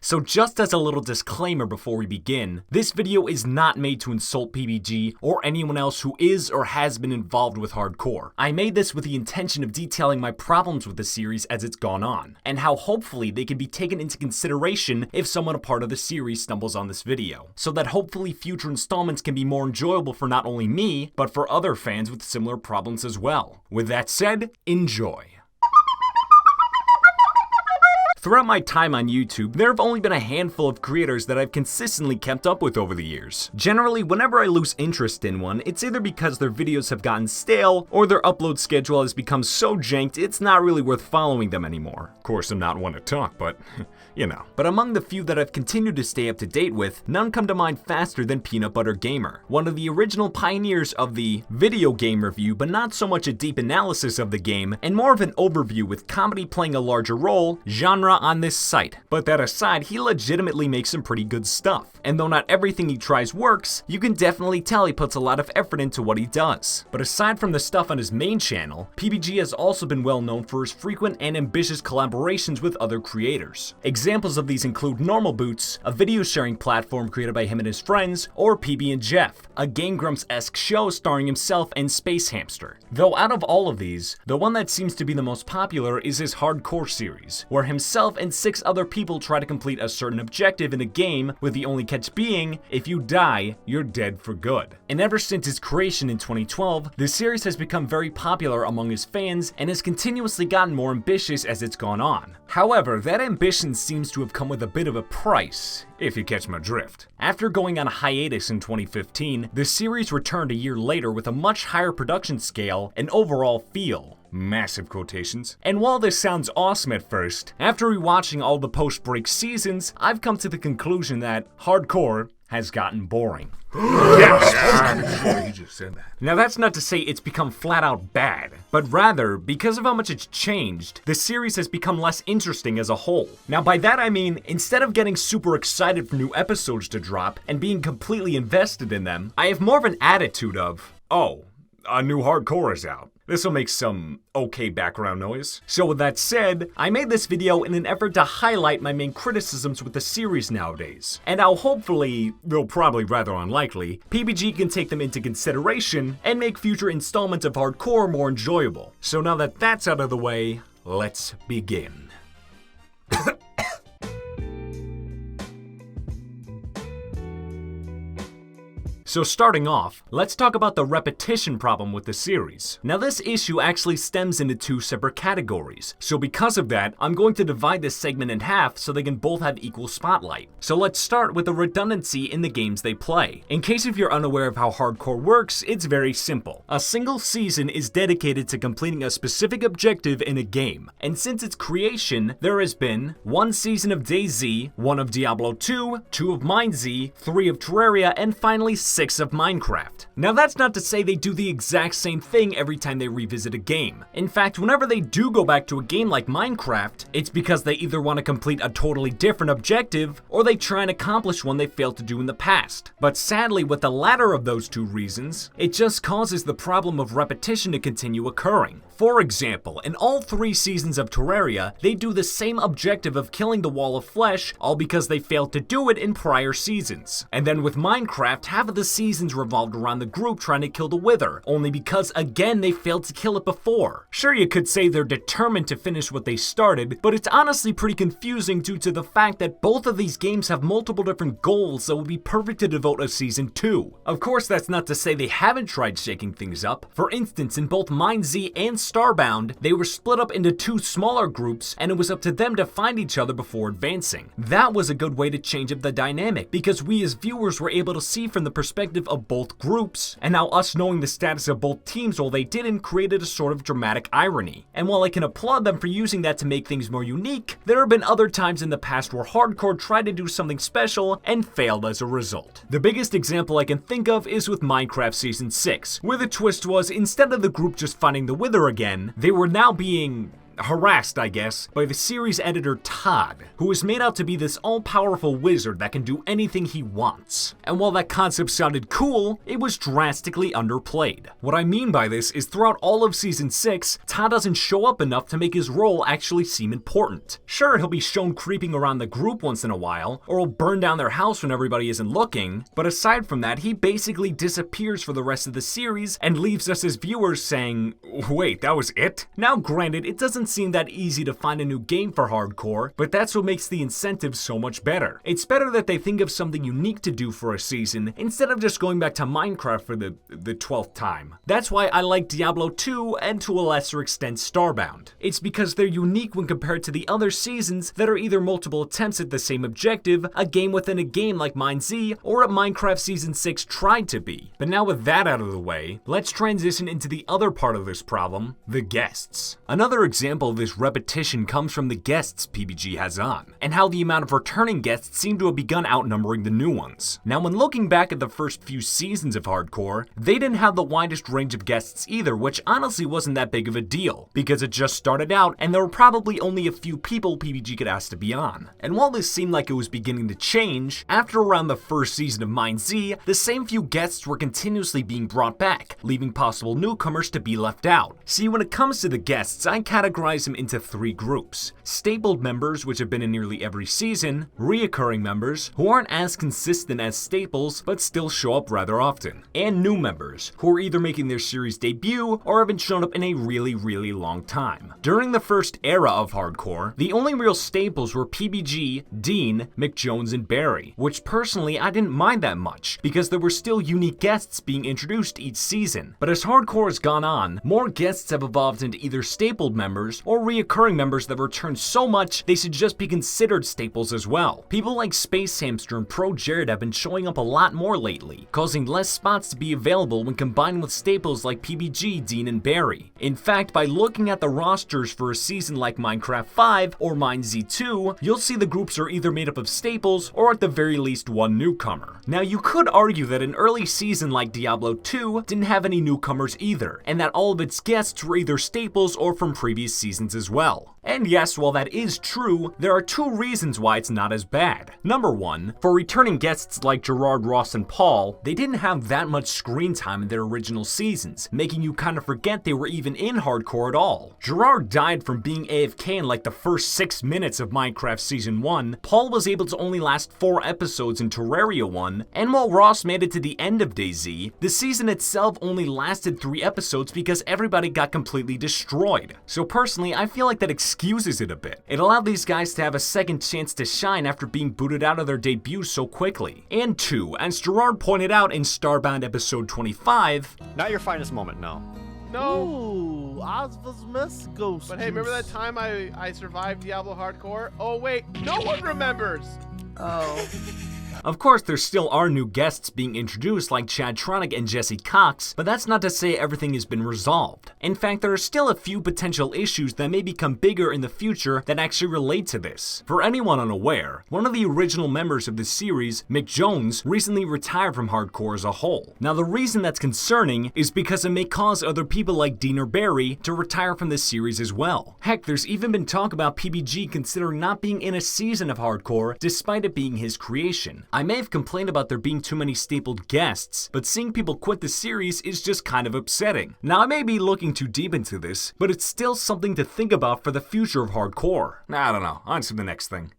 So just as a little disclaimer before we begin, this video is not made to insult PBG or anyone else who is or has been involved with hardcore. I made this with the intention of detailing my problems with the series as it's gone on, and how hopefully they can be taken into consideration if someone a part of the series stumbles on this video, so that hopefully future installments can be more enjoyable for not only me, but for other fans with similar problems as well. With that said, enjoy. Throughout my time on YouTube, there have only been a handful of creators that I've consistently kept up with over the years. Generally, whenever I lose interest in one, it's either because their videos have gotten stale, or their upload schedule has become so janked it's not really worth following them anymore. Of course, I'm not one to talk, but you know. But among the few that I've continued to stay up to date with, none come to mind faster than Peanut Butter Gamer, one of the original pioneers of the video game review, but not so much a deep analysis of the game, and more of an overview with comedy playing a larger role, genre on this site. But that aside, he legitimately makes some pretty good stuff. And though not everything he tries works, you can definitely tell he puts a lot of effort into what he does. But aside from the stuff on his main channel, PBG has also been well known for his frequent and ambitious collaborations with other creators. Examples of these include Normal Boots, a video sharing platform created by him and his friends, or PB and Jeff, a Game Grumps-esque show starring himself and Space Hamster. Though out of all of these, the one that seems to be the most popular is his Hardcore series, where himself and 6 other people try to complete a certain objective in a game, with the only catch being, if you die, you're dead for good. And ever since its creation in 2012, the series has become very popular among his fans and has continuously gotten more ambitious as it's gone on. However, that ambition seems to have come with a bit of a price, if you catch my drift. After going on a hiatus in 2015, the series returned a year later with a much higher production scale and overall feel. Massive quotations. And while this sounds awesome at first, after rewatching all the post-break seasons, I've come to the conclusion that hardcore has gotten boring. Yes! You just said that. Now that's not to say it's become flat out bad, but rather, because of how much it's changed, the series has become less interesting as a whole. Now by that I mean, instead of getting super excited for new episodes to drop and being completely invested in them, I have more of an attitude of, oh, a new hardcore is out. This'll make some okay background noise. So with that said, I made this video in an effort to highlight my main criticisms with the series nowadays, and how hopefully, though probably rather unlikely, PBG can take them into consideration and make future installments of hardcore more enjoyable. So now that that's out of the way, let's begin. So starting off, let's talk about the repetition problem with the series. Now this issue actually stems into 2 separate categories, so because of that, I'm going to divide this segment in half so they can both have equal spotlight. So let's start with the redundancy in the games they play. In case if you're unaware of how hardcore works, it's very simple. A single season is dedicated to completing a specific objective in a game, and since its creation, there has been 1 season of DayZ, 1 of Diablo 2, 2 of MineZ, 3 of Terraria, and finally 6 of Minecraft. Now that's not to say they do the exact same thing every time they revisit a game. In fact, whenever they do go back to a game like Minecraft, it's because they either want to complete a totally different objective, or they try and accomplish one they failed to do in the past. But sadly, with the latter of those 2 reasons, it just causes the problem of repetition to continue occurring. For example, in all 3 seasons of Terraria, they do the same objective of killing the wall of flesh, all because they failed to do it in prior seasons. And then with Minecraft, half of the seasons revolved around the group trying to kill the Wither, only because again they failed to kill it before. Sure, you could say they're determined to finish what they started, but it's honestly pretty confusing due to the fact that both of these games have multiple different goals that would be perfect to devote a season to. Of course, that's not to say they haven't tried shaking things up. For instance, in both MineZ and Starbound, they were split up into 2 smaller groups, and it was up to them to find each other before advancing. That was a good way to change up the dynamic, because we as viewers were able to see from the perspective of both groups, and now us knowing the status of both teams while they didn't created a sort of dramatic irony. And while I can applaud them for using that to make things more unique, there have been other times in the past where hardcore tried to do something special and failed as a result. The biggest example I can think of is with Minecraft Season 6, where the twist was instead of the group just finding the Wither again, they were now being harassed, I guess, by the series editor Todd, who is made out to be this all-powerful wizard that can do anything he wants. And while that concept sounded cool, it was drastically underplayed. What I mean by this is throughout all of Season 6, Todd doesn't show up enough to make his role actually seem important. Sure, he'll be shown creeping around the group once in a while, or he'll burn down their house when everybody isn't looking, but aside from that, he basically disappears for the rest of the series and leaves us as viewers saying, wait, that was it? Now granted, it doesn't seem that easy to find a new game for hardcore, but that's what makes the incentive so much better. It's better that they think of something unique to do for a season, instead of just going back to Minecraft for the 12th time. That's why I like Diablo 2 and to a lesser extent Starbound. It's because they're unique when compared to the other seasons that are either multiple attempts at the same objective, a game within a game like MineZ, or what Minecraft Season 6 tried to be. But now with that out of the way, let's transition into the other part of this problem, the guests. Another example of this repetition comes from the guests PBG has on, and how the amount of returning guests seem to have begun outnumbering the new ones. Now when looking back at the first few seasons of hardcore, they didn't have the widest range of guests either, which honestly wasn't that big of a deal, because it just started out and there were probably only a few people PBG could ask to be on. And while this seemed like it was beginning to change, after around the first season of MineZ, the same few guests were continuously being brought back, leaving possible newcomers to be left out. See, when it comes to the guests, I categorize them into three groups. Stapled members, which have been in nearly every season, reoccurring members, who aren't as consistent as staples but still show up rather often, and new members, who are either making their series debut or haven't shown up in a really long time. During the first era of hardcore, the only real staples were PBG, Dean, McJones, and Barry, which personally I didn't mind that much, because there were still unique guests being introduced each season. But as hardcore has gone on, more guests have evolved into either stapled members or reoccurring members that return so much they should just be considered staples as well. People like Space Hamster and Pro Jared have been showing up a lot more lately, causing less spots to be available when combined with staples like PBG, Dean, and Barry. In fact, by looking at the rosters for a season like Minecraft 5 or MineZ 2, you'll see the groups are either made up of staples or at the very least one newcomer. Now you could argue that an early season like Diablo 2 didn't have any newcomers either, and that all of its guests were either staples or from previous seasons as well. And yes, while that is true, there are two reasons why it's not as bad. Number one, for returning guests like Gerard, Ross, and Paul, they didn't have that much screen time in their original seasons, making you kind of forget they were even in hardcore at all. Gerard died from being AFK in like the first 6 minutes of Minecraft Season 1, Paul was able to only last 4 episodes in Terraria 1, and while Ross made it to the end of DayZ, the season itself only lasted 3 episodes because everybody got completely destroyed. So personally, I feel like that excuses it a bit. It allowed these guys to have a second chance to shine after being booted out of their debuts so quickly. And 2, as Gerard pointed out in Starbound episode 25, not your finest moment, no. No. Ooh, Oz was Miss Ghost. But hey, remember that time I survived Diablo Hardcore? Oh wait, no one remembers! Oh. Of course, there still are new guests being introduced like Chad Tronic and Jesse Cox, but that's not to say everything has been resolved. In fact, there are still a few potential issues that may become bigger in the future that actually relate to this. For anyone unaware, one of the original members of the series, McJones, recently retired from hardcore as a whole. Now the reason that's concerning is because it may cause other people like Dean or Barry to retire from the series as well. Heck, there's even been talk about PBG considering not being in a season of hardcore despite it being his creation. I may have complained about there being too many stapled guests, but seeing people quit the series is just kind of upsetting. Now I may be looking too deep into this, but it's still something to think about for the future of hardcore. I don't know, on to the next thing.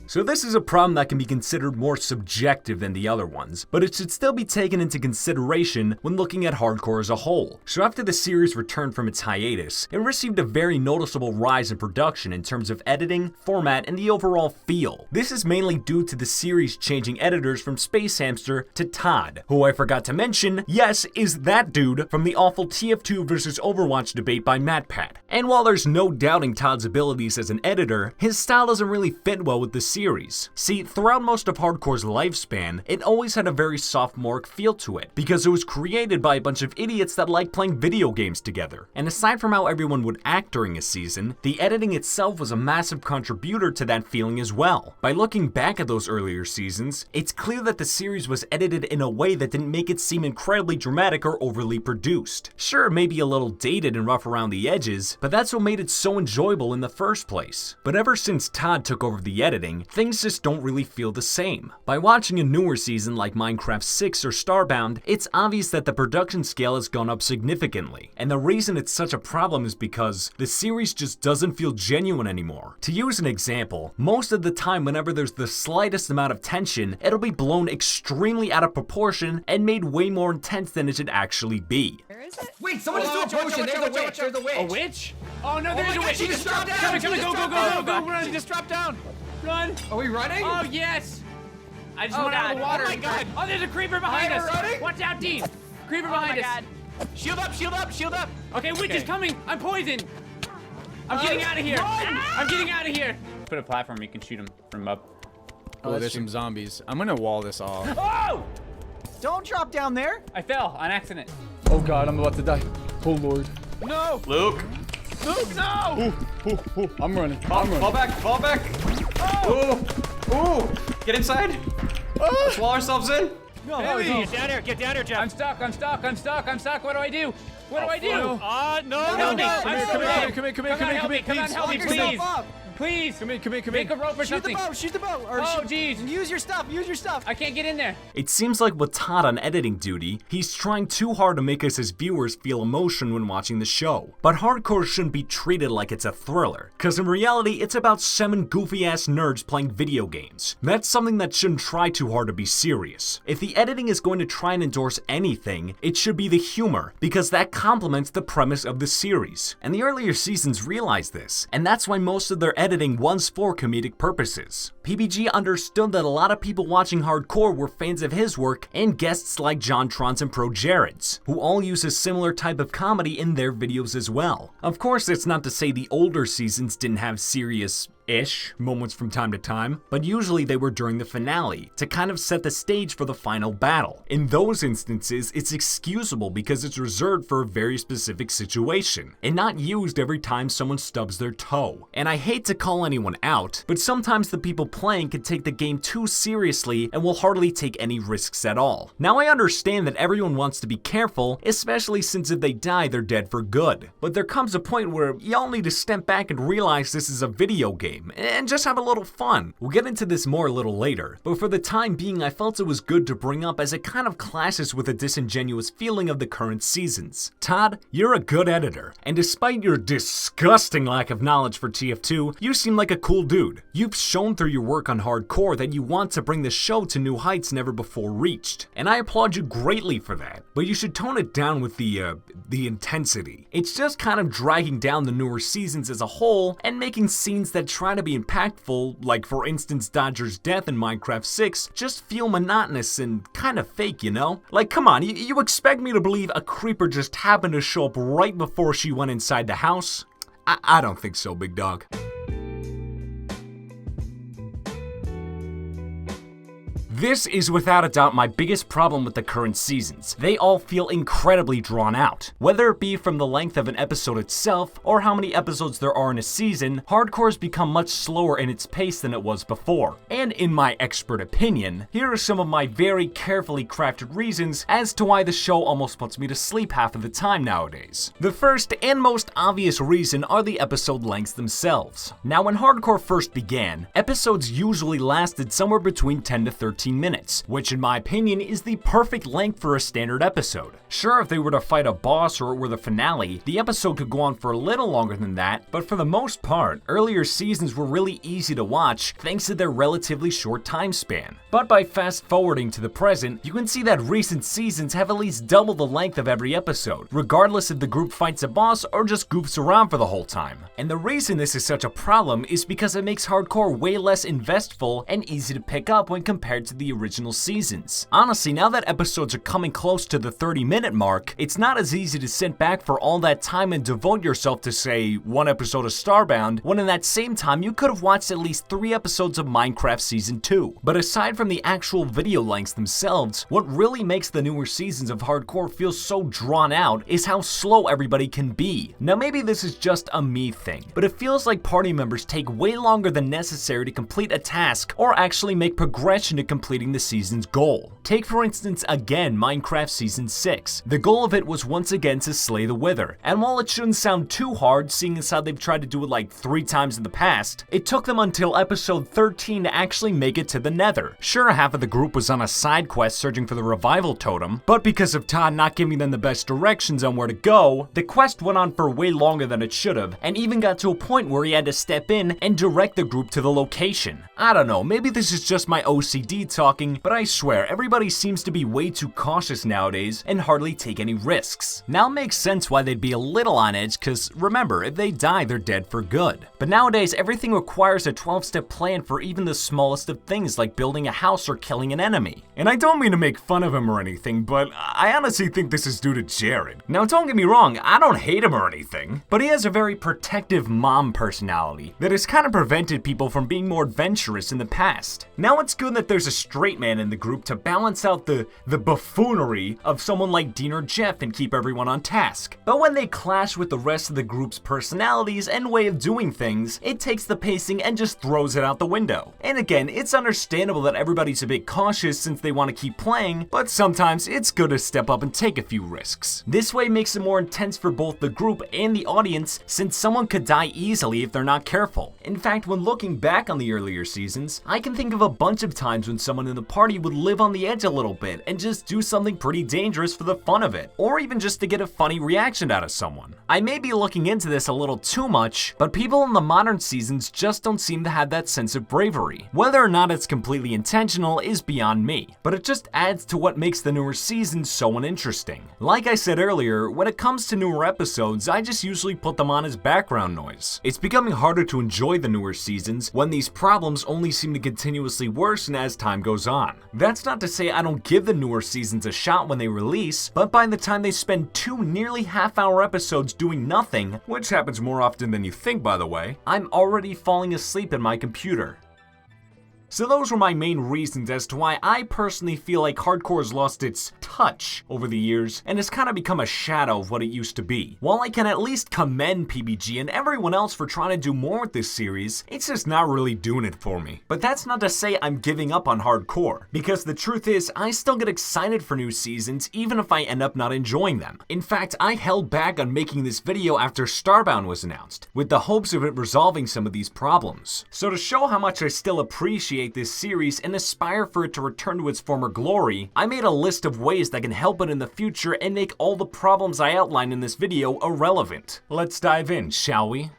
So this is a problem that can be considered more subjective than the other ones, but it should still be taken into consideration when looking at hardcore as a whole. So after the series returned from its hiatus, it received a very noticeable rise in production in terms of editing, format, and the overall feel. This is mainly due to the series changing editors from Space Hamster to Todd, who I forgot to mention, yes, is that dude from the awful TF2 versus Overwatch debate by MatPat. And while there's no doubting Todd's abilities as an editor, his style doesn't really fit well with the series. See, throughout most of Hardcore's lifespan, it always had a very sophomoric feel to it, because it was created by a bunch of idiots that like playing video games together. And aside from how everyone would act during a season, the editing itself was a massive contributor to that feeling as well. By looking back at those earlier seasons, it's clear that the series was edited in a way that didn't make it seem incredibly dramatic or overly produced. Sure, maybe a little dated and rough around the edges, but that's what made it so enjoyable in the first place. But ever since Todd took over the editing, things just don't really feel the same. By watching a newer season like Minecraft 6 or Starbound, it's obvious that the production scale has gone up significantly. And the reason it's such a problem is because the series just doesn't feel genuine anymore. To use an example, most of the time whenever there's the slightest amount of tension, it'll be blown extremely out of proportion and made way more intense than it should actually be. Where is it? Wait, someone just do a potion. There's a witch. There's a witch. A witch? Oh no, there's my a God, witch. she just dropped down. Come She on, just go, dropped go, down. run. She just dropped down. Run. Are we running? Oh yes. I just Oh, went out of the God. water. Oh, my God. Oh, there's a creeper behind We're us. running? Watch out, Dean. Creeper Oh behind my us. God. Shield up, shield up, shield up. Okay, witch is coming. I'm poisoned. I'm getting out of here. I'm getting out of here. Put a platform, you can shoot him from up. Oh, there's some zombies. I'm gonna wall this off. Oh! Don't drop down there. I fell on accident. Oh god, I'm about to die. Oh lord. No! Luke. Luke, no! I'm running. I'm running. Fall back. Fall back. Oh! Ooh. Ooh. Get inside. Let's wall ourselves in. No, Get down here, Jeff. I'm stuck. What do I do? What do I do? no. No. Come here, I'm come so here, dead. come here, Come on, help me, please. Please. Come here. Make a rope or Shoot the something. boat. Shoot the boat. Or Oh, jeez. Use your stuff. Use your stuff. I can't get in there. It seems like with Todd on editing duty, he's trying too hard to make us as viewers feel emotion when watching the show. But Hardcore shouldn't be treated like it's a thriller, cause in reality it's about 7 goofy ass nerds playing video games. That's something that shouldn't try too hard to be serious. If the editing is going to try and endorse anything, it should be the humor, because that complements the premise of the series. And the earlier seasons realized this, and that's why most of their editing was for comedic purposes. PBG understood that a lot of people watching Hardcore were fans of his work and guests like John Trons and Pro Jared's, who all use a similar type of comedy in their videos as well. Of course, it's not to say the older seasons didn't have serious-ish moments from time to time, but usually they were during the finale, to kind of set the stage for the final battle. In those instances, it's excusable because it's reserved for a very specific situation, and not used every time someone stubs their toe. And I hate to call anyone out, but sometimes the people playing can take the game too seriously and will hardly take any risks at all. Now I understand that everyone wants to be careful, especially since if they die, they're dead for good. But there comes a point where y'all need to step back and realize this is a video game, and just have a little fun. We'll get into this more a little later, but for the time being I felt it was good to bring up as it kind of clashes with the disingenuous feeling of the current seasons. Todd, you're a good editor, and despite your disgusting lack of knowledge for TF2, you seem like a cool dude. You've shown through your work on Hardcore that you want to bring the show to new heights never before reached, and I applaud you greatly for that, but you should tone it down with the intensity. It's just kind of dragging down the newer seasons as a whole and making scenes that try to be impactful, like for instance Dodger's death in Minecraft 6, just feel monotonous and kind of fake, you know? Like come on, you expect me to believe a creeper just happened to show up right before she went inside the house? I don't think so, big dog. This is without a doubt my biggest problem with the current seasons. They all feel incredibly drawn out. Whether it be from the length of an episode itself, or how many episodes there are in a season, Hardcore has become much slower in its pace than it was before. And in my expert opinion, here are some of my very carefully crafted reasons as to why the show almost puts me to sleep half of the time nowadays. The first and most obvious reason are the episode lengths themselves. Now when Hardcore first began, episodes usually lasted somewhere between 10 to 13 minutes, which in my opinion is the perfect length for a standard episode. Sure, if they were to fight a boss or it were the finale, the episode could go on for a little longer than that, but for the most part, earlier seasons were really easy to watch thanks to their relatively short time span. But by fast forwarding to the present, you can see that recent seasons have at least double the length of every episode, regardless if the group fights a boss or just goofs around for the whole time. And the reason this is such a problem is because it makes Hardcore way less investful and easy to pick up when compared to to the original seasons. Honestly, now that episodes are coming close to the 30-minute mark, it's not as easy to sit back for all that time and devote yourself to, say, one episode of Starbound, when in that same time you could have watched at least 3 episodes of Minecraft Season 2. But aside from the actual video lengths themselves, what really makes the newer seasons of Hardcore feel so drawn out is how slow everybody can be. Now maybe this is just a me thing, but it feels like party members take way longer than necessary to complete a task or actually make progression to completing the season's goal. Take for instance again Minecraft Season 6. The goal of it was once again to slay the Wither, and while it shouldn't sound too hard seeing as how they've tried to do it like 3 times in the past, it took them until episode 13 to actually make it to the Nether. Sure, half of the group was on a side quest searching for the revival totem, but because of Todd not giving them the best directions on where to go, the quest went on for way longer than it should have, and even got to a point where he had to step in and direct the group to the location. I don't know, maybe this is just my OCD talking, but I swear everybody seems to be way too cautious nowadays and hardly take any risks. Now it makes sense why they'd be a little on edge, cause remember, if they die, they're dead for good. But nowadays, everything requires a 12-step plan for even the smallest of things like building a house or killing an enemy. And I don't mean to make fun of him or anything, but I honestly think this is due to Jared. Now don't get me wrong, I don't hate him or anything, but he has a very protective mom personality that has kind of prevented people from being more adventurous in the past. Now it's good that there's a straight man in the group to balance out the buffoonery of someone like Dean or Jeff and keep everyone on task. But when they clash with the rest of the group's personalities and way of doing things, it takes the pacing and just throws it out the window. And again, it's understandable that everybody's a bit cautious since they want to keep playing, but sometimes it's good to step up and take a few risks. This way makes it more intense for both the group and the audience, since someone could die easily if they're not careful. In fact, when looking back on the earlier seasons, I can think of a bunch of times when someone in the party would live on the edge a little bit and just do something pretty dangerous for the fun of it, or even just to get a funny reaction out of someone. I may be looking into this a little too much, but people in the modern seasons just don't seem to have that sense of bravery. Whether or not it's completely intentional is beyond me, but it just adds to what makes the newer seasons so uninteresting. Like I said earlier, when it comes to newer episodes, I just usually put them on as background noise. It's becoming harder to enjoy the newer seasons when these problems only seem to continuously worsen as time goes on. That's not to say I don't give the newer seasons a shot when they release, but by the time they spend 2 nearly half-hour episodes doing nothing, which happens more often than you think by the way, I'm already falling asleep at my computer. So those were my main reasons as to why I personally feel like Hardcore has lost its touch over the years and has kind of become a shadow of what it used to be. While I can at least commend PBG and everyone else for trying to do more with this series, it's just not really doing it for me. But that's not to say I'm giving up on Hardcore, because the truth is I still get excited for new seasons even if I end up not enjoying them. In fact, I held back on making this video after Starbound was announced, with the hopes of it resolving some of these problems. So to show how much I still appreciate this series and aspire for it to return to its former glory, I made a list of ways that can help it in the future and make all the problems I outlined in this video irrelevant. Let's dive in, shall we?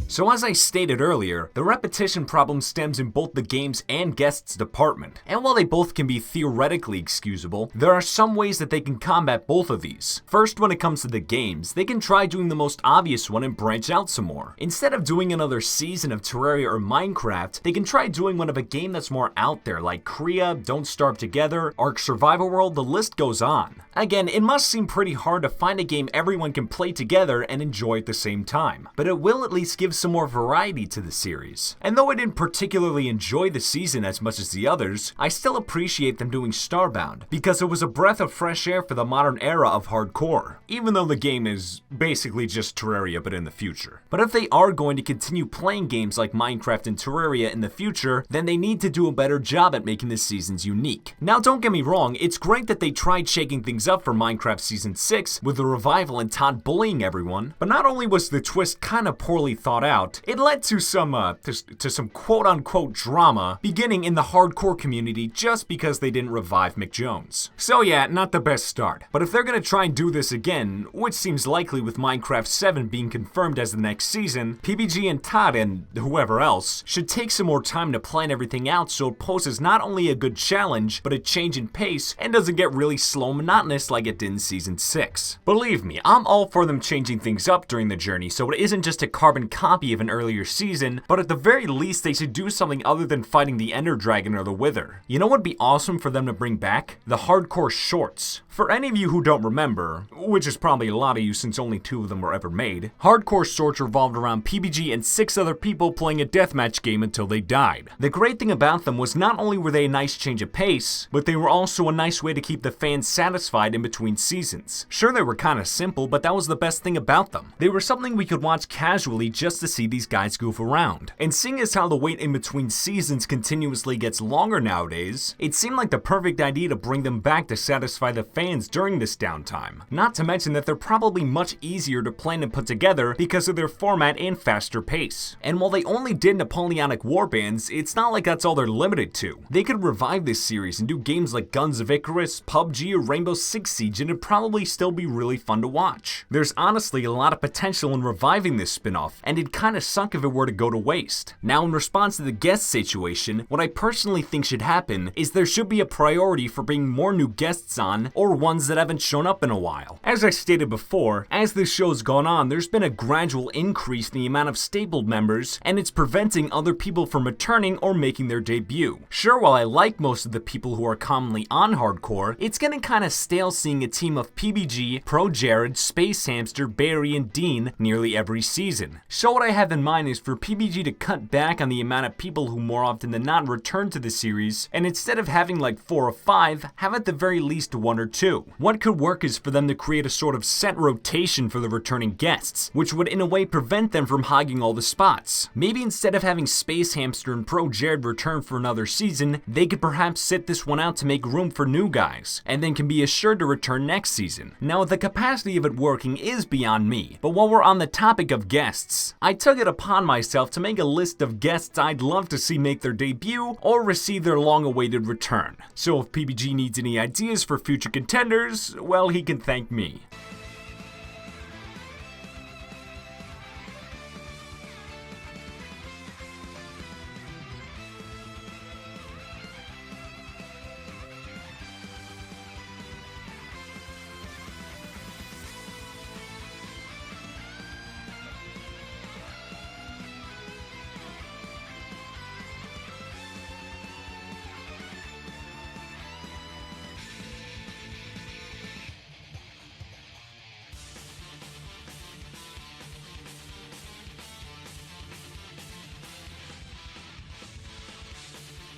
So as I stated earlier, the repetition problem stems in both the games and guests department, and while they both can be theoretically excusable, there are some ways that they can combat both of these. First, when it comes to the games, they can try doing the most obvious one and branch out some more. Instead of doing another season of Terraria or Minecraft, they can try doing one of a game that's more out there, like Korea, Don't Starve Together, Ark Survival World, the list goes on. Again, it must seem pretty hard to find a game everyone can play together and enjoy at the same time, but it will at least give some more variety to the series. And though I didn't particularly enjoy the season as much as the others, I still appreciate them doing Starbound, because it was a breath of fresh air for the modern era of Hardcore, even though the game is basically just Terraria but in the future. But if they are going to continue playing games like Minecraft and Terraria in the future, then they need to do a better job at making the seasons unique. Now don't get me wrong, it's great that they tried shaking things up for Minecraft Season 6 with the revival and Todd bullying everyone, but not only was the twist kinda poorly thought out, it led to some quote-unquote drama beginning in the Hardcore community just because they didn't revive McJones. So yeah, not the best start, but if they're gonna try and do this again, which seems likely with Minecraft 7 being confirmed as the next season, PBG and Todd and whoever else should take some more time to plan everything out so it poses not only a good challenge, but a change in pace and doesn't get really slow and monotonous like it did in Season 6. Believe me, I'm all for them changing things up during the journey so it isn't just a carbon copy copy of an earlier season, but at the very least they should do something other than fighting the Ender Dragon or the Wither. You know what would be awesome for them to bring back? The hardcore shorts. For any of you who don't remember, which is probably a lot of you since only 2 of them were ever made, hardcore shorts revolved around PBG and 6 other people playing a deathmatch game until they died. The great thing about them was not only were they a nice change of pace, but they were also a nice way to keep the fans satisfied in between seasons. Sure, they were kinda simple, but that was the best thing about them. They were something we could watch casually just to see these guys goof around. And seeing as how the wait in between seasons continuously gets longer nowadays, it seemed like the perfect idea to bring them back to satisfy the fans during this downtime. Not to mention that they're probably much easier to plan and put together because of their format and faster pace. And while they only did Napoleonic warbands, it's not like that's all they're limited to. They could revive this series and do games like Guns of Icarus, PUBG, or Rainbow Six Siege, and it'd probably still be really fun to watch. There's honestly a lot of potential in reviving this spin-off, and it'd kinda suck if it were to go to waste. Now, in response to the guest situation, what I personally think should happen is there should be a priority for bringing more new guests on, or ones that haven't shown up in a while. As I stated before, as this show's gone on, there's been a gradual increase in the amount of stapled members, and it's preventing other people from returning or making their debut. Sure, while I like most of the people who are commonly on hardcore, it's getting kinda stale seeing a team of PBG, Pro Jared, Space Hamster, Barry, and Dean nearly every season. So what I have in mind is for PBG to cut back on the amount of people who more often than not return to the series, and instead of having like 4 or 5, have at the very least 1 or 2. What could work is for them to create a sort of set rotation for the returning guests, which would in a way prevent them from hogging all the spots. Maybe instead of having Space Hamster and Pro Jared return for another season, they could perhaps sit this one out to make room for new guys, and then can be assured to return next season. Now, the capacity of it working is beyond me, but while we're on the topic of guests, I took it upon myself to make a list of guests I'd love to see make their debut or receive their long-awaited return. So if PBG needs any ideas for future contenders, well, he can thank me.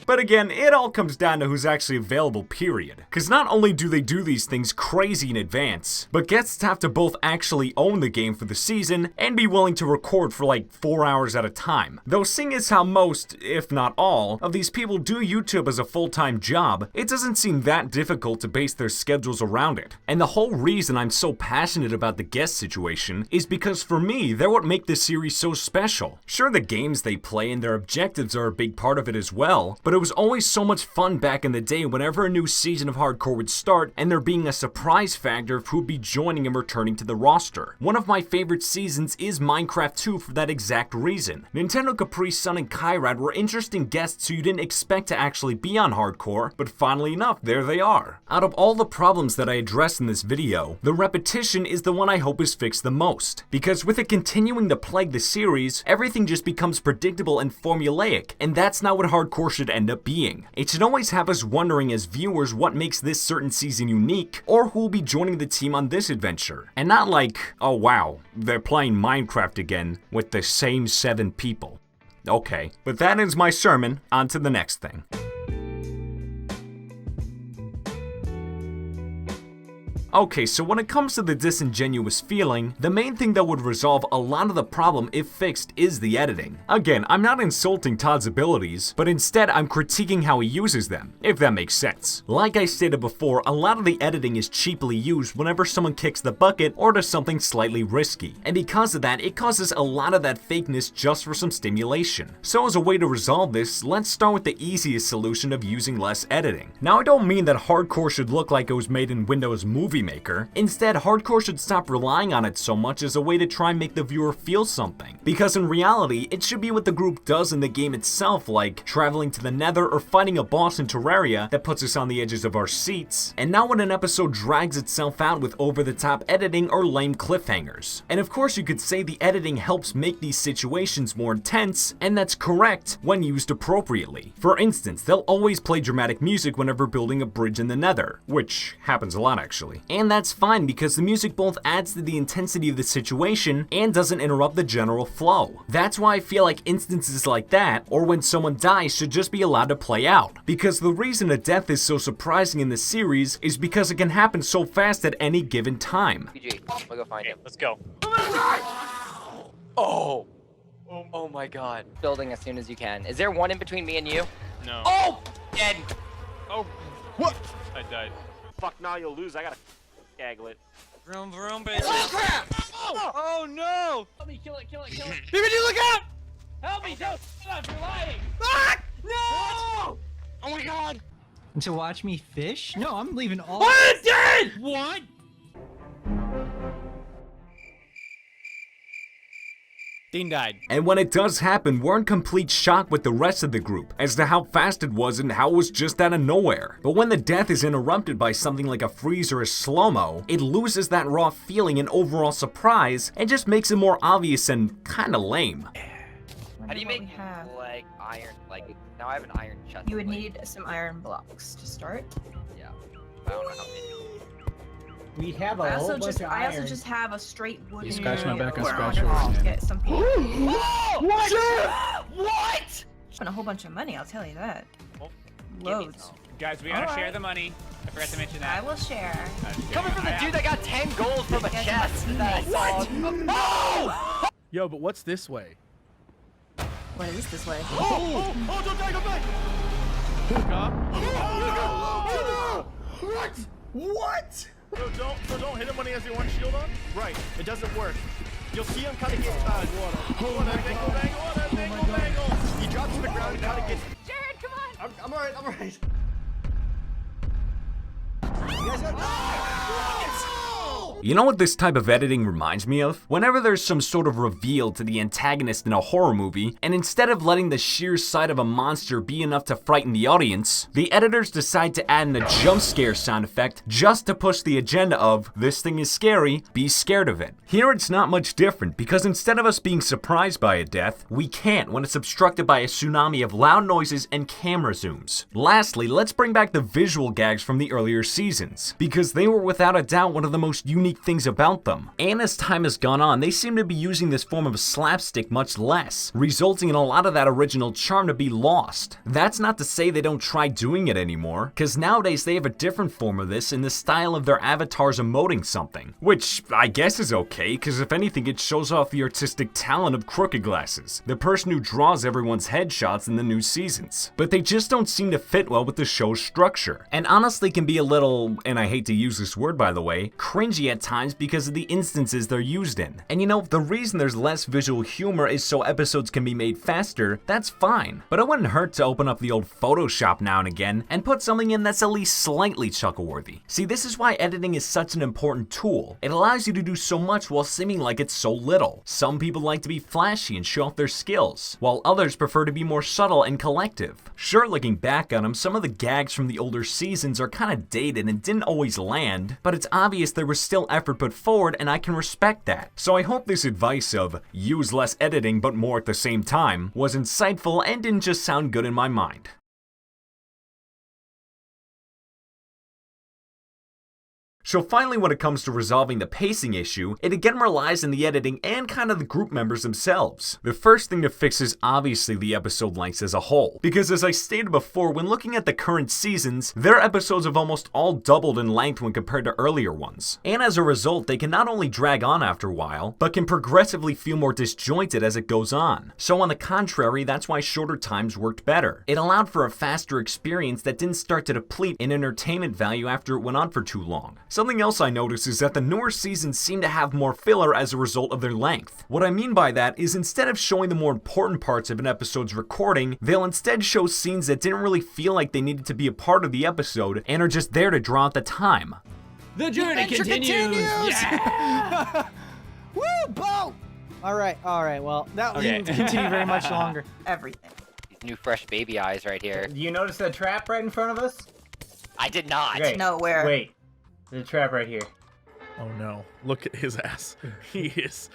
But again, it all comes down to who's actually available, period. Cause not only do they do these things crazy in advance, but guests have to both actually own the game for the season and be willing to record for like 4 hours at a time. Though seeing as how most, if not all, of these people do YouTube as a full-time job, it doesn't seem that difficult to base their schedules around it. And the whole reason I'm so passionate about the guest situation is because for me, they're what make this series so special. Sure, the games they play and their objectives are a big part of it as well, but it was always so much fun back in the day whenever a new season of hardcore would start and there being a surprise factor of who'd be joining and returning to the roster. One of my favorite seasons is Minecraft 2 for that exact reason. NINTENDOCAPRISUN and Kyrad were interesting guests who you didn't expect to actually be on hardcore, but funnily enough, there they are. Out of all the problems that I addressed in this video, the repetition is the one I hope is fixed the most. Because with it continuing to plague the series, everything just becomes predictable and formulaic, and that's not what hardcore should end up being. It should always have us wondering as viewers what makes this certain season unique, or who will be joining the team on this adventure. And not like, oh wow, they're playing Minecraft again with the same 7 people. Okay, but that ends my sermon, on to the next thing. Okay, so when it comes to the disingenuous feeling, the main thing that would resolve a lot of the problem if fixed is the editing. Again, I'm not insulting Todd's abilities, but instead I'm critiquing how he uses them, if that makes sense. Like I stated before, a lot of the editing is cheaply used whenever someone kicks the bucket or does something slightly risky, and because of that, it causes a lot of that fakeness just for some stimulation. So as a way to resolve this, let's start with the easiest solution of using less editing. Now I don't mean that hardcore should look like it was made in Windows Movie movie maker. Instead, hardcore should stop relying on it so much as a way to try and make the viewer feel something. Because in reality, it should be what the group does in the game itself, like traveling to the Nether or fighting a boss in Terraria that puts us on the edges of our seats, and not when an episode drags itself out with over-the-top editing or lame cliffhangers. And of course you could say the editing helps make these situations more intense, and that's correct when used appropriately. For instance, they'll always play dramatic music whenever building a bridge in the Nether, which happens a lot actually. And that's fine because the music both adds to the intensity of the situation and doesn't interrupt the general flow. That's why I feel like instances like that, or when someone dies, should just be allowed to play out. Because the reason a death is so surprising in the series is because it can happen so fast at any given time. PG, we'll go find him. Let's go. Oh! Oh my god. Building as soon as you can. Is there one in between me and you? No. Oh! Dead! Oh. What? I died. Fuck, now you'll lose. I gotta gaggle it. Vroom vroom, baby. Oh crap! Oh no! Help me, kill it, kill it, kill it. BBG, look out! Help me, don't stop, you're lying. Ah! No! Oh my god! To watch me fish? No, I'm leaving all. I'm dead! What? Dean died. And when it does happen, we're in complete shock with the rest of the group as to how fast it was and how it was just out of nowhere. But when the death is interrupted by something like a freeze or a slow-mo, it loses that raw feeling and overall surprise and just makes it more obvious and kinda lame. How do you make like iron? Like now I have an iron chest. You would need some iron blocks to start. Yeah. I don't know how many. We have a I whole also bunch of iron. just have a straight wooden. You scratch my back, I door. scratch I wonder if yours, I'll yeah. get some people. What? What? And a whole bunch of money, I'll tell you that. Oh, Loads. Guys, we gotta share Alright. the money. I forgot to mention I that. will share. Coming from the dude that got 10 gold from a Guys, chest. my That I teammates. saw. Oh! Yo, but what's this way? What is this way? Oh, don't die, don't die! What? What? So don't hit him when he has your one shield on? Right. It doesn't work. You'll see him kind of get bangle. He drops to the ground and kind of gets. Jared, come on! I'm alright. I'm alright. You know what this type of editing reminds me of? Whenever there's some sort of reveal to the antagonist in a horror movie, and instead of letting the sheer sight of a monster be enough to frighten the audience, the editors decide to add in a jump scare sound effect just to push the agenda of, this thing is scary, be scared of it. Here it's not much different, because instead of us being surprised by a death, we can't when it's obstructed by a tsunami of loud noises and camera zooms. Lastly, let's bring back the visual gags from the earlier seasons, because they were without a doubt one of the most unique things about them. And as time has gone on, they seem to be using this form of slapstick much less, resulting in a lot of that original charm to be lost. That's not to say they don't try doing it anymore, cause nowadays they have a different form of this in the style of their avatars emoting something, which I guess is okay, cause if anything it shows off the artistic talent of Crooked Glasses, the person who draws everyone's headshots in the new seasons. But they just don't seem to fit well with the show's structure, and honestly can be a little, and I hate to use this word by the way, cringy at times because of the instances they're used in. And you know, the reason there's less visual humor is so episodes can be made faster, that's fine. But it wouldn't hurt to open up the old Photoshop now and again and put something in that's at least slightly chuckle-worthy. See, this is why editing is such an important tool. It allows you to do so much while seeming like it's so little. Some people like to be flashy and show off their skills, while others prefer to be more subtle and collective. Sure, looking back on them, some of the gags from the older seasons are kinda dated and didn't always land, but it's obvious there was still effort put forward and I can respect that. So I hope this advice of use less editing but more at the same time was insightful and didn't just sound good in my mind. So finally, when it comes to resolving the pacing issue, it again relies on the editing and kind of the group members themselves. The first thing to fix is obviously the episode lengths as a whole, because as I stated before, when looking at the current seasons, their episodes have almost all doubled in length when compared to earlier ones. And as a result, they can not only drag on after a while, but can progressively feel more disjointed as it goes on. So on the contrary, that's why shorter times worked better. It allowed for a faster experience that didn't start to deplete in entertainment value after it went on for too long. Something else I noticed is that the newer seasons seem to have more filler as a result of their length. What I mean by that is instead of showing the more important parts of an episode's recording, they'll instead show scenes that didn't really feel like they needed to be a part of the episode and are just there to draw out the time. The journey continues. Yeah. Woo, boat! All right. Well, that didn't continue very much longer. Everything. These new fresh baby eyes right here. Do you notice that trap right in front of us? I did not. Great. No, where? Wait. There's a trap right here. Oh no! Look at his ass. He is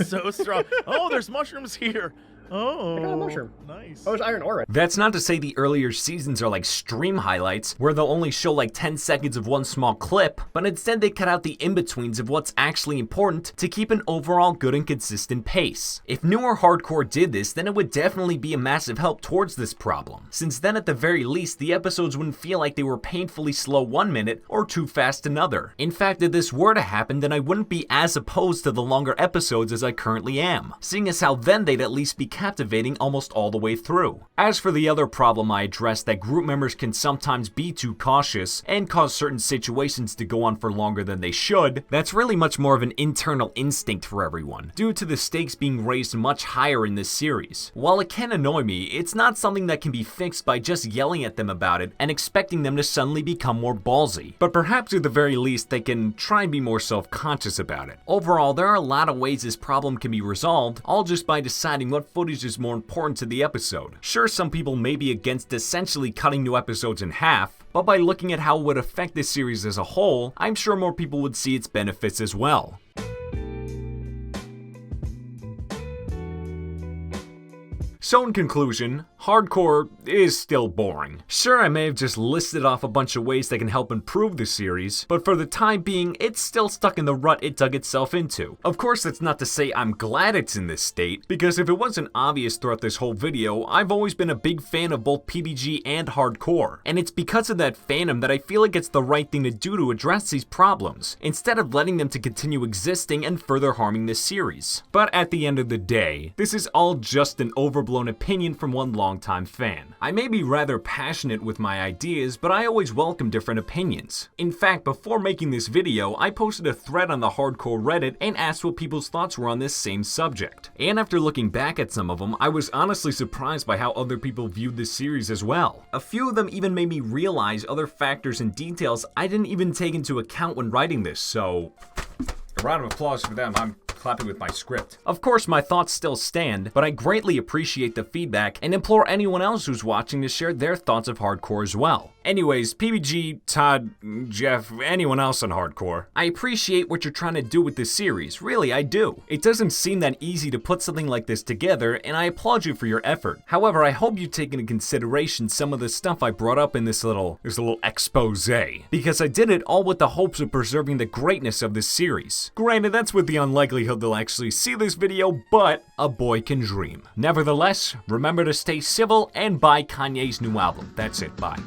so strong. Oh, there's mushrooms here. Oh, I got a mushroom. Nice. Oh, there's iron ore. That's not to say the earlier seasons are like stream highlights, where they'll only show like 10 seconds of one small clip, but instead they cut out the in-betweens of what's actually important to keep an overall good and consistent pace. If newer hardcore did this, then it would definitely be a massive help towards this problem, since then at the very least the episodes wouldn't feel like they were painfully slow 1 minute or too fast another. In fact, if this were to happen, then I wouldn't be as opposed to the longer episodes as I currently am, seeing as how then they'd at least be captivating almost all the way through. As for the other problem I addressed, that group members can sometimes be too cautious and cause certain situations to go on for longer than they should, that's really much more of an internal instinct for everyone, due to the stakes being raised much higher in this series. While it can annoy me, it's not something that can be fixed by just yelling at them about it and expecting them to suddenly become more ballsy, but perhaps at the very least they can try and be more self-conscious about it. Overall, there are a lot of ways this problem can be resolved, all just by deciding what footage is more important to the episode. Sure, some people may be against essentially cutting new episodes in half, but by looking at how it would affect this series as a whole, I'm sure more people would see its benefits as well. So in conclusion, hardcore is still boring. Sure, I may have just listed off a bunch of ways that can help improve the series, but for the time being, it's still stuck in the rut it dug itself into. Of course, that's not to say I'm glad it's in this state, because if it wasn't obvious throughout this whole video, I've always been a big fan of both PBG and hardcore, and it's because of that fandom that I feel like it's the right thing to do to address these problems, instead of letting them to continue existing and further harming this series. But at the end of the day, this is all just an overblown opinion from one longtime fan. I may be rather passionate with my ideas, but I always welcome different opinions. In fact, before making this video, I posted a thread on the hardcore Reddit and asked what people's thoughts were on this same subject. And after looking back at some of them, I was honestly surprised by how other people viewed this series as well. A few of them even made me realize other factors and details I didn't even take into account when writing this, so a round of applause for them. I'm clapping with my script. Of course, my thoughts still stand, but I greatly appreciate the feedback and implore anyone else who's watching to share their thoughts of hardcore as well. Anyways, PBG, Todd, Jeff, anyone else on hardcore, I appreciate what you're trying to do with this series, really I do. It doesn't seem that easy to put something like this together, and I applaud you for your effort. However, I hope you take into consideration some of the stuff I brought up in this little expose, because I did it all with the hopes of preserving the greatness of this series. Granted, that's with the unlikelihood they'll actually see this video, but a boy can dream. Nevertheless, remember to stay civil and buy Kanye's new album. That's it, bye.